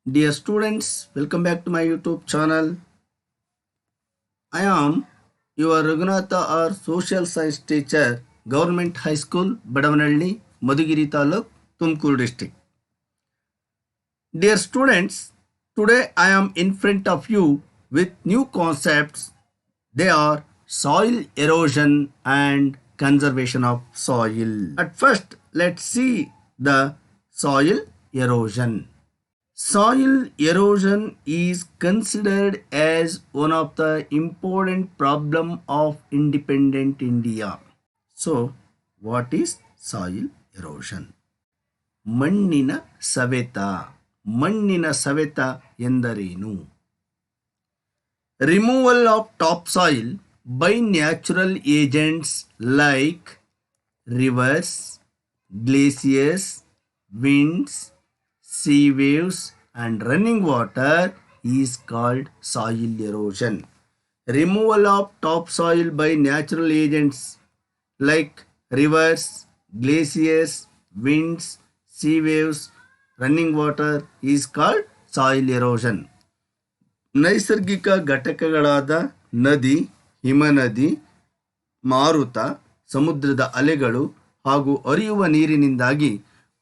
Dear students, welcome back to my YouTube channel. I am your Raghunatha R Social Science teacher, Government High School, Badavanalli, Madhugiri Taluk, Tumkur district. Dear students, today I am in front of you with new concepts. They are soil erosion and conservation of soil. At first, let's see the soil erosion. Soil erosion is considered as one of the important problem of independent India. So, what is soil erosion? ಮಣ್ಣಿನ ಸವೆತ. ಮಣ್ಣಿನ ಸವೆತ ಎಂದರೇನು? Removal of topsoil by natural agents like rivers, glaciers, winds, sea waves and running water is called soil erosion. Removal of topsoil by natural agents like rivers, glaciers, winds, sea waves, running water is called soil erosion. ನೈಸರ್ಗಿಕ ಘಟಕಗಳಾದ ನದಿ, ಹಿಮನದಿ, ಮಾರುತ, ಸಮುದ್ರದ ಅಲೆಗಳು ಹಾಗೂ ಹರಿಯುವ ನೀರಿನಿಂದಾಗಿ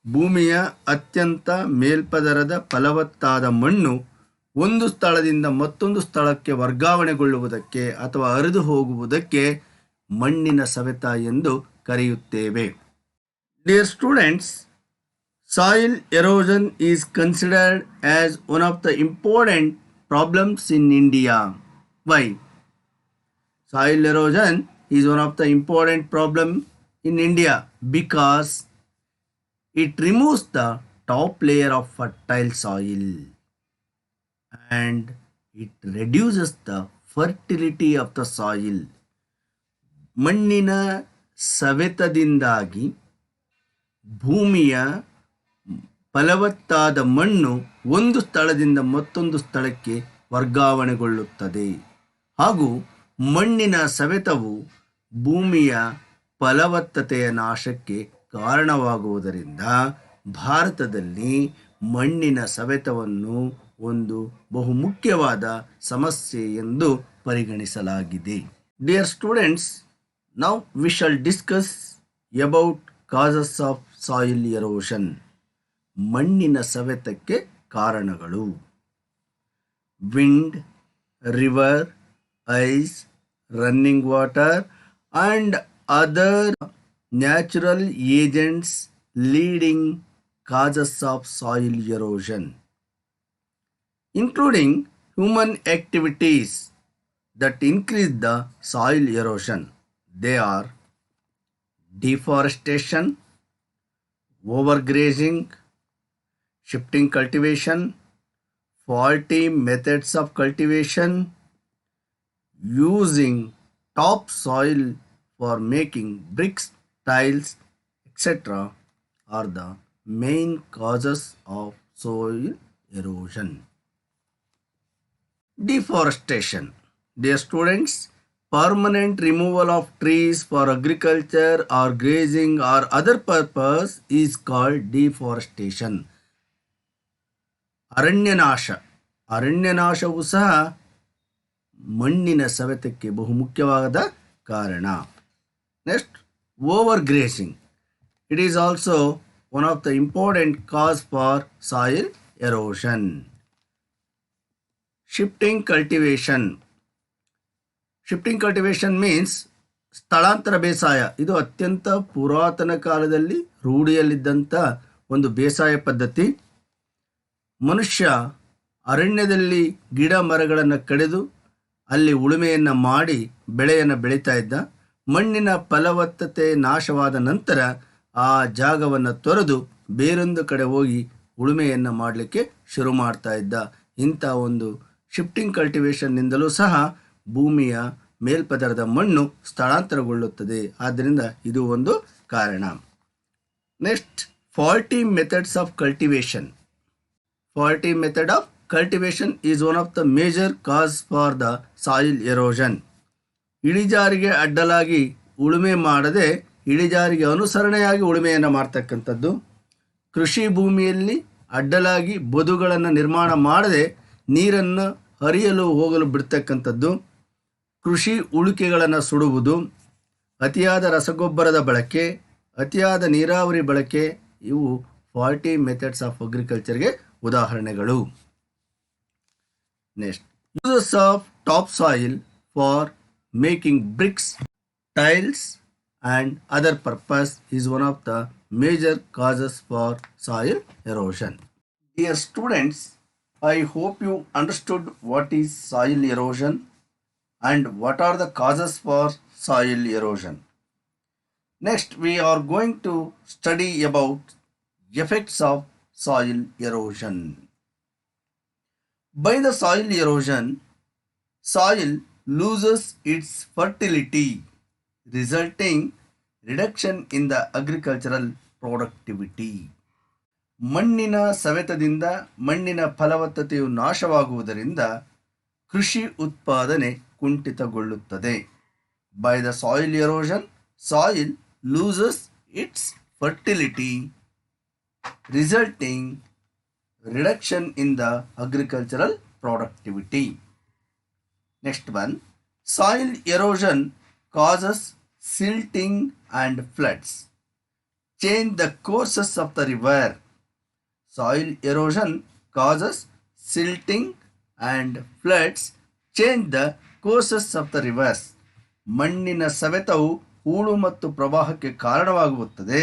ಭೂಮಿಯ ಅತ್ಯಂತ ಮೇಲ್ಪದರದ ಫಲವತ್ತಾದ ಮಣ್ಣು ಒಂದು ಸ್ಥಳದಿಂದ ಮತ್ತೊಂದು ಸ್ಥಳಕ್ಕೆ ವರ್ಗಾವಣೆಗೊಳ್ಳುವುದಕ್ಕೆ ಅಥವಾ ಹರಿದು ಹೋಗುವುದಕ್ಕೆ ಮಣ್ಣಿನ ಸವೆತ ಎಂದು ಕರೆಯುತ್ತೇವೆ. Dear students, soil erosion is considered as one of the important problems in India. Why? Soil erosion is one of the important problem in India because it removes the top layer of fertile soil and it reduces the fertility of the soil. ಮಣ್ಣಿನ ಸವೆತದಿಂದಾಗಿ ಭೂಮಿಯ ಫಲವತ್ತಾದ ಮಣ್ಣು ಒಂದು ಸ್ಥಳದಿಂದ ಮತ್ತೊಂದು ಸ್ಥಳಕ್ಕೆ ವರ್ಗಾವಣೆಗೊಳ್ಳುತ್ತದೆ ಹಾಗೂ ಮಣ್ಣಿನ ಸವೆತವು ಭೂಮಿಯ ಫಲವತ್ತತೆಯ ನಾಶಕ್ಕೆ ಕಾರಣವಾಗುವುದರಿಂದ ಭಾರತದಲ್ಲಿ ಮಣ್ಣಿನ ಸವೆತವನ್ನು ಒಂದು ಬಹುಮುಖ್ಯವಾದ ಸಮಸ್ಯೆ ಎಂದು ಪರಿಗಣಿಸಲಾಗಿದೆ. Dear students, now we shall discuss about causes of soil erosion. ಮಣ್ಣಿನ ಸವೆತಕ್ಕೆ ಕಾರಣಗಳು. Wind, river, ice, running water and other natural agents leading causes of soil erosion, including human activities that increase the soil erosion. They are deforestation, overgrazing, shifting cultivation, faulty methods of cultivation, using topsoil for making bricks, tiles, etc. are the main causes of soil erosion. Deforestation. Dear students, permanent removal of trees for agriculture or grazing or other purpose is called deforestation. ಅರಣ್ಯನಾಶ. ಅರಣ್ಯನಾಶವು ಸಹ ಮಣ್ಣಿನ ಸವೆತಕ್ಕೆ ಬಹುಮುಖ್ಯವಾದ ಕಾರಣ. Next, overgrazing. It is also one of the important cause for soil erosion. Shifting cultivation. Shifting cultivation means ಸ್ಥಳಾಂತರ ಬೇಸಾಯ. ಇದು ಅತ್ಯಂತ ಪುರಾತನ ಕಾಲದಲ್ಲಿ ರೂಢಿಯಲ್ಲಿದ್ದಂಥ ಒಂದು ಬೇಸಾಯ ಪದ್ಧತಿ. ಮನುಷ್ಯ ಅರಣ್ಯದಲ್ಲಿ ಗಿಡ ಮರಗಳನ್ನು ಕಡಿದು ಅಲ್ಲಿ ಉಳುಮೆಯನ್ನು ಮಾಡಿ ಬೆಳೆಯನ್ನು ಬೆಳೀತಾ ಇದ್ದ. ಮಣ್ಣಿನ ಫಲವತ್ತತೆ ನಾಶವಾದ ನಂತರ ಆ ಜಾಗವನ್ನು ತೊರೆದು ಬೇರೊಂದು ಕಡೆ ಹೋಗಿ ಉಳುಮೆಯನ್ನು ಮಾಡಲಿಕ್ಕೆ ಶುರು ಮಾಡ್ತಾ ಇದ್ದ. ಇಂಥ ಒಂದು ಶಿಫ್ಟಿಂಗ್ ಕಲ್ಟಿವೇಷನ್ನಿಂದಲೂ ಸಹ ಭೂಮಿಯ ಮೇಲ್ಪದರದ ಮಣ್ಣು ಸ್ಥಳಾಂತರಗೊಳ್ಳುತ್ತದೆ. ಆದ್ದರಿಂದ ಇದು ಒಂದು ಕಾರಣ. Next, faulty methods of cultivation. Faulty method of cultivation is one of the major cause for the soil erosion. ಇಳಿಜಾರಿಗೆ ಅಡ್ಡಲಾಗಿ ಉಳುಮೆ ಮಾಡದೆ ಇಳಿಜಾರಿಗೆ ಅನುಸರಣೆಯಾಗಿ ಉಳುಮೆಯನ್ನು ಮಾಡ್ತಕ್ಕಂಥದ್ದು. ಕೃಷಿ ಭೂಮಿಯಲ್ಲಿ ಅಡ್ಡಲಾಗಿ ಬದುಗಳನ್ನು ನಿರ್ಮಾಣ ಮಾಡದೆ ನೀರನ್ನು ಹರಿಯಲು ಹೋಗಲು ಬಿಡ್ತಕ್ಕಂಥದ್ದು, ಕೃಷಿ ಉಳಿಕೆಗಳನ್ನು ಸುಡುವುದು, ಅತಿಯಾದ ರಸಗೊಬ್ಬರದ ಬಳಕೆ, ಅತಿಯಾದ ನೀರಾವರಿ ಬಳಕೆ ಇವು ಫಾಲ್ಟಿ ಮೆಥಡ್ಸ್ ಆಫ್ ಅಗ್ರಿಕಲ್ಚರ್ಗೆ ಉದಾಹರಣೆಗಳು. Next, uses of top soil for making bricks, tiles and other purpose is one of the major causes for soil erosion. Dear students, I hope you understood what is soil erosion and what are the causes for soil erosion. Next, we are going to study about effects of soil erosion. By the soil erosion, soil loses its fertility, resulting reduction in the agricultural productivity. ಮಣ್ಣಿನ ಸವೆತದಿಂದ ಮಣ್ಣಿನ ಫಲವತ್ತತೆಯು ನಾಶವಾಗುವುದರಿಂದ ಕೃಷಿ ಉತ್ಪಾದನೆ ಕುಂಠಿತಗೊಳ್ಳುತ್ತದೆ. By the soil erosion, soil loses its fertility, resulting reduction in the agricultural productivity. Next one, soil erosion causes silting and floods. Change the courses of the river. Soil erosion causes silting and floods. Change the courses of the rivers. ಮಣ್ಣಿನ ಸವೆತವು ಹೂಳು ಮತ್ತು ಪ್ರವಾಹಕ್ಕೆ ಕಾರಣವಾಗುತ್ತದೆ.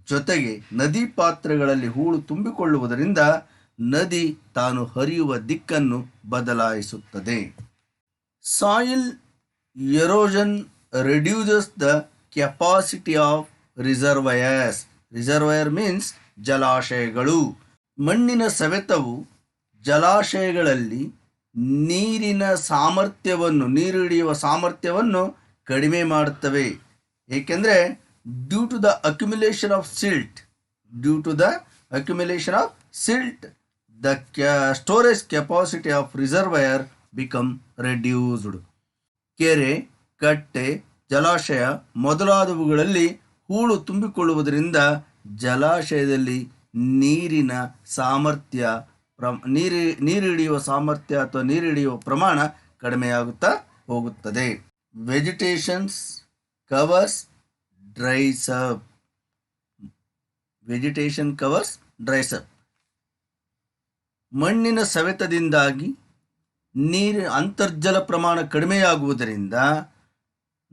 ಜೊತೆಗೆ ನದಿ ಪಾತ್ರಗಳಲ್ಲಿ ಹೂಳು ತುಂಬಿಕೊಳ್ಳುವುದರಿಂದ ನದಿ ತಾನು ಹರಿಯುವ ದಿಕ್ಕನ್ನು ಬದಲಾಯಿಸುತ್ತದೆ. Soil erosion reduces the capacity of reservoirs. Reservoir means ಜಲಾಶಯಗಳು. ಮಣ್ಣಿನ ಸವೆತವು ಜಲಾಶಯಗಳಲ್ಲಿ ನೀರಿನ ಸಾಮರ್ಥ್ಯವನ್ನು, ನೀರು ಹಿಡಿಯುವ ಸಾಮರ್ಥ್ಯವನ್ನು ಕಡಿಮೆ ಮಾಡುತ್ತವೆ. ಏಕೆಂದರೆ due to the accumulation of silt, the storage capacity of reservoir become reduced. ಕೆರೆ, ಕಟ್ಟೆ, ಜಲಾಶಯ ಮೊದಲಾದವುಗಳಲ್ಲಿ ಹೂಳು ತುಂಬಿಕೊಳ್ಳುವುದರಿಂದ ಜಲಾಶಯದಲ್ಲಿ ನೀರಿನ ಸಾಮರ್ಥ್ಯ, ನೀರು ಹಿಡಿಯುವ ಸಾಮರ್ಥ್ಯ ಅಥವಾ ನೀರು ಹಿಡಿಯುವ ಪ್ರಮಾಣ ಕಡಿಮೆಯಾಗುತ್ತಾ ಹೋಗುತ್ತದೆ. Vegetations covers dries up. Vegetation covers dries up. ಮಣ್ಣಿನ ಸವೆತದಿಂದಾಗಿ ಅಂತರ್ಜಲ ಪ್ರಮಾಣ ಕಡಿಮೆಯಾಗುವುದರಿಂದ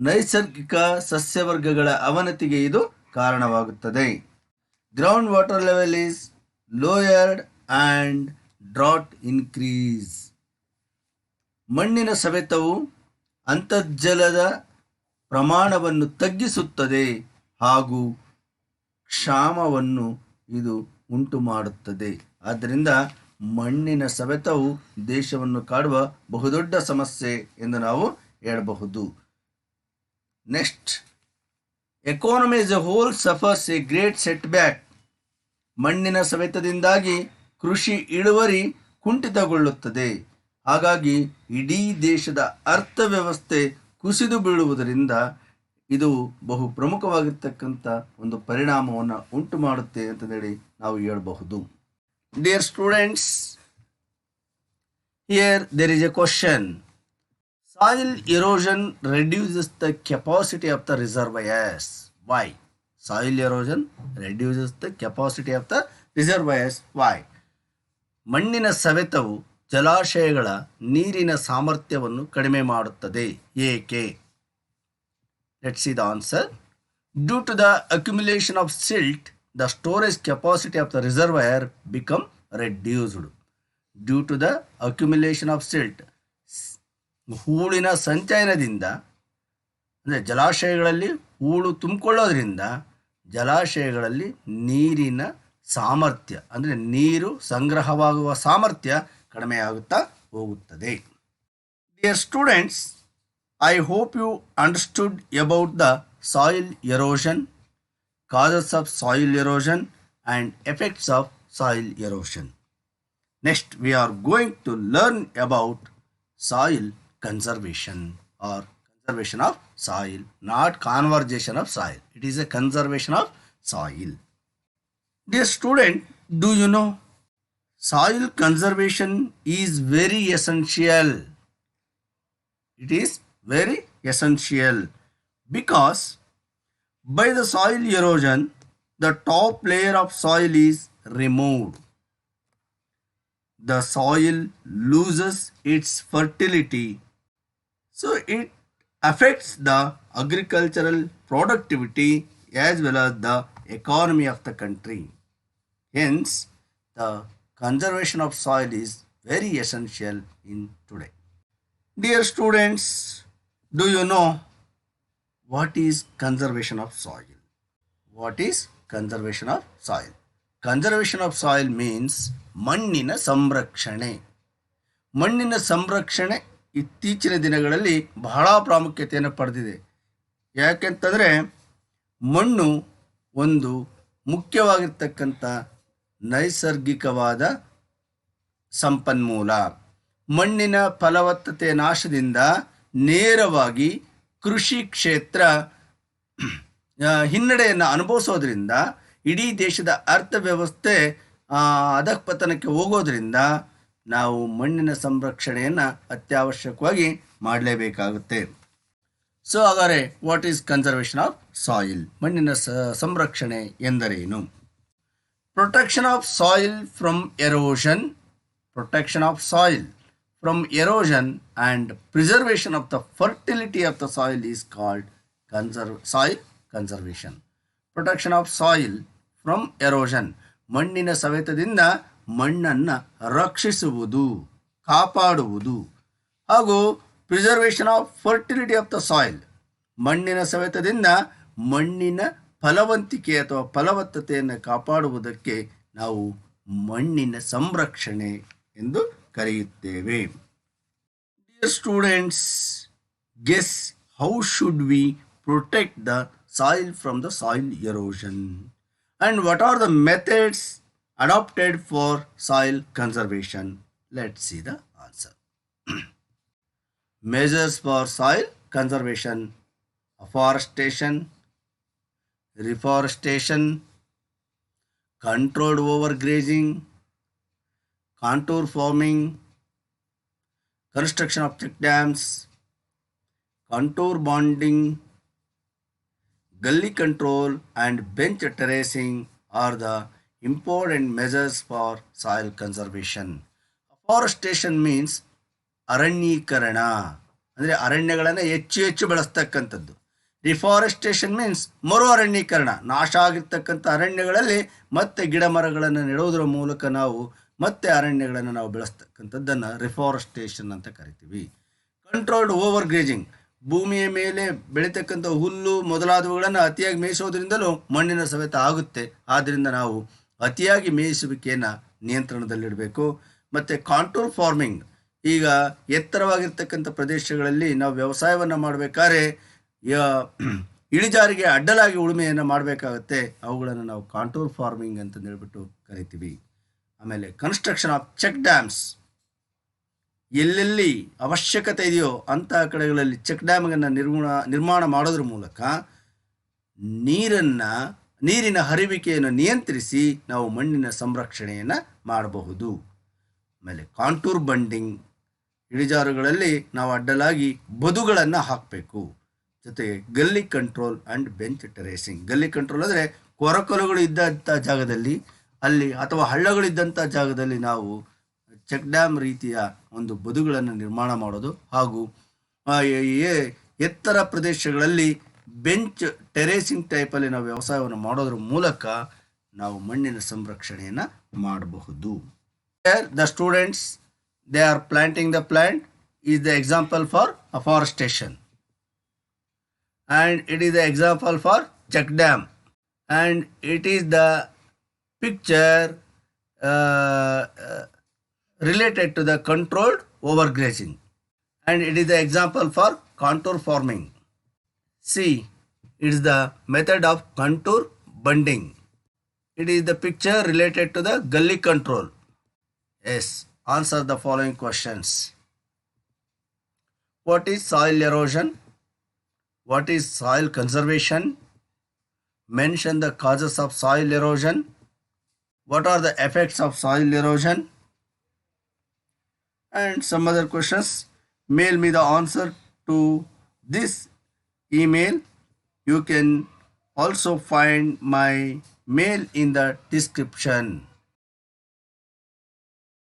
ನೈಸರ್ಗಿಕ ಸಸ್ಯವರ್ಗಗಳ ಅವನತಿಗೆ ಇದು ಕಾರಣವಾಗುತ್ತದೆ. Ground water level is lowered and drought increase. ಮಣ್ಣಿನ ಸವೆತವು ಅಂತರ್ಜಲದ ಪ್ರಮಾಣವನ್ನು ತಗ್ಗಿಸುತ್ತದೆ ಹಾಗೂ ಕ್ಷಾಮವನ್ನು ಇದು ಉಂಟು ಮಾಡುತ್ತದೆ. ಆದ್ದರಿಂದ ಮಣ್ಣಿನ ಸವೆತವು ದೇಶವನ್ನು ಕಾಡುವ ಬಹುದೊಡ್ಡ ಸಮಸ್ಯೆ ಎಂದು ನಾವು ಹೇಳಬಹುದು. Next, economy as a whole suffers a great setback. ಮಣ್ಣಿನ ಸವೆತದಿಂದಾಗಿ ಕೃಷಿ ಇಳುವರಿ ಕುಂಠಿತಗೊಳ್ಳುತ್ತದೆ. ಹಾಗಾಗಿ ಇಡೀ ದೇಶದ ಅರ್ಥವ್ಯವಸ್ಥೆ ಕುಸಿದು ಬೀಳುವುದರಿಂದ ಇದು ಬಹು ಪ್ರಮುಖವಾಗಿರ್ತಕ್ಕಂಥ ಒಂದು ಪರಿಣಾಮವನ್ನು ಉಂಟು ಮಾಡುತ್ತೆ ಅಂತೇಳಿ ನಾವು ಹೇಳಬಹುದು. Dear students, here there is a question. Soil erosion reduces the capacity of the reservoirs. Why? Soil erosion reduces the capacity of the reservoirs. Why? ಮಣ್ಣಿನ ಸವೆತವು ಜಲಾಶಯಗಳ ನೀರಿನ ಸಾಮರ್ಥ್ಯವನ್ನು ಕಡಿಮೆ ಮಾಡುತ್ತದೆ. ಏಕೆ? Let's see the answer. Due to the accumulation of silt, the storage capacity of the reservoir become reduced. Due to the accumulation of silt, ಹೂಳಿನ ಸಂಚಯನದಿಂದ, ಅಂದರೆ ಜಲಾಶಯಗಳಲ್ಲಿ ಹೂಳು ತುಂಬಿಕೊಳ್ಳೋದ್ರಿಂದ ಜಲಾಶಯಗಳಲ್ಲಿ ನೀರಿನ ಸಾಮರ್ಥ್ಯ, ಅಂದರೆ ನೀರು ಸಂಗ್ರಹವಾಗುವ ಸಾಮರ್ಥ್ಯ ಕಡಿಮೆಯಾಗುತ್ತಾ ಹೋಗುತ್ತದೆ. Dear students, I hope you understood about the soil erosion, causes of soil erosion and effects of soil erosion. Next, we are going to learn about soil conservation or conservation of soil, not conservation of soil. It is a conservation of soil. Dear student, do you know soil conservation is very essential. It is very essential because by the soil erosion, the top layer of soil is removed. The soil loses its fertility, so it affects the agricultural productivity as well as the economy of the country. Hence, the conservation of soil is very essential in today. Dear students, do you know what is conservation of soil? What is conservation of soil? Conservation of soil means ಮಣ್ಣಿನ ಸಂರಕ್ಷಣೆ. ಮಣ್ಣಿನ ಸಂರಕ್ಷಣೆ ಇತ್ತೀಚಿನ ದಿನಗಳಲ್ಲಿ ಬಹಳ ಪ್ರಾಮುಖ್ಯತೆಯನ್ನು ಪಡೆದಿದೆ. ಯಾಕೆಂತಂದರೆ ಮಣ್ಣು ಒಂದು ಮುಖ್ಯವಾಗಿರ್ತಕ್ಕಂಥ ನೈಸರ್ಗಿಕವಾದ ಸಂಪನ್ಮೂಲ. ಮಣ್ಣಿನ ಫಲವತ್ತತೆ ನಾಶದಿಂದ ನೇರವಾಗಿ ಕೃಷಿ ಕ್ಷೇತ್ರ ಹಿನ್ನಡೆಯನ್ನು ಅನುಭವಿಸೋದ್ರಿಂದ ಇಡೀ ದೇಶದ ಅರ್ಥವ್ಯವಸ್ಥೆ ಅಧಃಪತನಕ್ಕೆ ಹೋಗೋದ್ರಿಂದ ನಾವು ಮಣ್ಣಿನ ಸಂರಕ್ಷಣೆಯನ್ನು ಅತ್ಯವಶ್ಯಕವಾಗಿ ಮಾಡಲೇಬೇಕಾಗುತ್ತೆ. ಸೊ ಹಾಗಾದರೆ what is conservation of soil? ಮಣ್ಣಿನ ಸಂರಕ್ಷಣೆ ಎಂದರೇನು? Protection of soil from erosion. Protection of soil from erosion and preservation of the fertility of the soil is called soil conservation. Protection of soil from erosion, ಮಣ್ಣಿನ ಸವೆತದಿಂದ ಮಣ್ಣನ್ನು ರಕ್ಷಿಸುವುದು, ಕಾಪಾಡುವುದು. ಹಾಗೂ preservation of fertility of the soil, ಮಣ್ಣಿನ ಸವೆತದಿಂದ ಮಣ್ಣಿನ ಫಲವಂತಿಕೆ ಅಥವಾ ಫಲವತ್ತತೆಯನ್ನು ಕಾಪಾಡುವುದಕ್ಕೆ ನಾವು ಮಣ್ಣಿನ ಸಂರಕ್ಷಣೆ ಎಂದು ಕರೆಯುತ್ತೇವೆ. Dear students, guess how should we protect the soil from the soil erosion and what are the methods adopted for soil conservation? Let's see the answer. Measures for soil conservation: afforestation, reforestation, controlled overgrazing, contour farming, construction of check dams, contour bonding, gully control and bench terracing are the important measures for soil conservation. Afforestation means ಅರಣ್ಯೀಕರಣ, ಅಂದರೆ ಅರಣ್ಯಗಳನ್ನು ಹೆಚ್ಚು ಬೆಳೆಸ್ತಕ್ಕಂಥದ್ದು. ರಿಫಾರೆಸ್ಟೇಷನ್ means ಮರು ಅರಣ್ಯೀಕರಣ, ನಾಶ ಆಗಿರ್ತಕ್ಕಂಥ ಅರಣ್ಯಗಳಲ್ಲಿ ಮತ್ತೆ ಗಿಡ ಮರಗಳನ್ನು ನೆಡುವುದರ ಮೂಲಕ ನಾವು ಮತ್ತೆ ಅರಣ್ಯಗಳನ್ನು ನಾವು ಬೆಳೆಸ್ತಕ್ಕಂಥದ್ದನ್ನು ರಿಫಾರೆಸ್ಟೇಷನ್ ಅಂತ ಕರಿತೀವಿ. ಕಂಟ್ರೋಲ್ಡ್ ಓವರ್ ಗ್ರೇಜಿಂಗ್, ಭೂಮಿಯ ಮೇಲೆ ಬೆಳೀತಕ್ಕಂಥ ಹುಲ್ಲು ಮೊದಲಾದವುಗಳನ್ನು ಅತಿಯಾಗಿ ಮೇಯಿಸೋದ್ರಿಂದಲೂ ಮಣ್ಣಿನ ಸವೆತ ಆಗುತ್ತೆ. ಆದ್ದರಿಂದ ನಾವು ಅತಿಯಾಗಿ ಮೇಯಿಸುವಿಕೆಯನ್ನು ನಿಯಂತ್ರಣದಲ್ಲಿಡಬೇಕು. ಮತ್ತು ಕಾಂಟೂರ್ ಫಾರ್ಮಿಂಗ್, ಈಗ ಎತ್ತರವಾಗಿರ್ತಕ್ಕಂಥ ಪ್ರದೇಶಗಳಲ್ಲಿ ನಾವು ವ್ಯವಸಾಯವನ್ನು ಮಾಡಬೇಕಾದ್ರೆ ಇಳಿಜಾರಿಗೆ ಅಡ್ಡಲಾಗಿ ಉಳುಮೆಯನ್ನು ಮಾಡಬೇಕಾಗುತ್ತೆ. ಅವುಗಳನ್ನು ನಾವು ಕಾಂಟೂರ್ ಫಾರ್ಮಿಂಗ್ ಅಂತ ಹೇಳ್ಬಿಟ್ಟು ಕರಿತೀವಿ. ಆಮೇಲೆ ಕನ್ಸ್ಟ್ರಕ್ಷನ್ ಆಫ್ ಚೆಕ್ ಡ್ಯಾಮ್ಸ್, ಎಲ್ಲೆಲ್ಲಿ ಅವಶ್ಯಕತೆ ಇದೆಯೋ ಅಂತಹ ಕಡೆಗಳಲ್ಲಿ ಚೆಕ್ ಡ್ಯಾಮ್ಗಳನ್ನು ನಿರ್ಮಾಣ ಮಾಡೋದ್ರ ಮೂಲಕ ನೀರಿನ ಹರಿವಿಕೆಯನ್ನು ನಿಯಂತ್ರಿಸಿ ನಾವು ಮಣ್ಣಿನ ಸಂರಕ್ಷಣೆಯನ್ನು ಮಾಡಬಹುದು. ಆಮೇಲೆ ಕಾಂಟೂರ್ ಬಂಡಿಂಗ್, ಇಳಿಜಾರುಗಳಲ್ಲಿ ನಾವು ಅಡ್ಡಲಾಗಿ ಬದುಗಳನ್ನು ಹಾಕಬೇಕು. ಜೊತೆಗೆ ಗಲ್ಲಿ ಕಂಟ್ರೋಲ್ ಆ್ಯಂಡ್ ಬೆಂಚ್ ಟೆರೇಸಿಂಗ್. ಗಲ್ಲಿ ಕಂಟ್ರೋಲ್ ಅಂದರೆ ಕೊರಕಲುಗಳು ಇದ್ದಂಥ ಜಾಗದಲ್ಲಿ ಅಲ್ಲಿ ಅಥವಾ ಹಳ್ಳಗಳಿದ್ದಂಥ ಜಾಗದಲ್ಲಿ ನಾವು ಚೆಕ್ ಡ್ಯಾಮ್ ರೀತಿಯ ಒಂದು ಬದುಗಳನ್ನು ನಿರ್ಮಾಣ ಮಾಡೋದು, ಹಾಗೂ ಎತ್ತರ ಪ್ರದೇಶಗಳಲ್ಲಿ ಬೆಂಚ್ ಟೆರೇಸಿಂಗ್ ಟೈಪಲ್ಲಿ ನಾವು ವ್ಯವಸಾಯವನ್ನು ಮಾಡೋದ್ರ ಮೂಲಕ ನಾವು ಮಣ್ಣಿನ ಸಂರಕ್ಷಣೆಯನ್ನು ಮಾಡಬಹುದು. The students, they are planting the plant is the example for afforestation, and it is the example for check dam, and it is the picture related to the controlled overgrazing, and it is the example for contour farming. See, it is the method of contour bunding. It is the picture related to the gully control. Yes, answer the following questions. What is soil erosion? What is soil conservation? Mention the causes of soil erosion. what are the effects of soil erosion, and some other questions. Mail me the answer to this email. You can also find my mail in the description.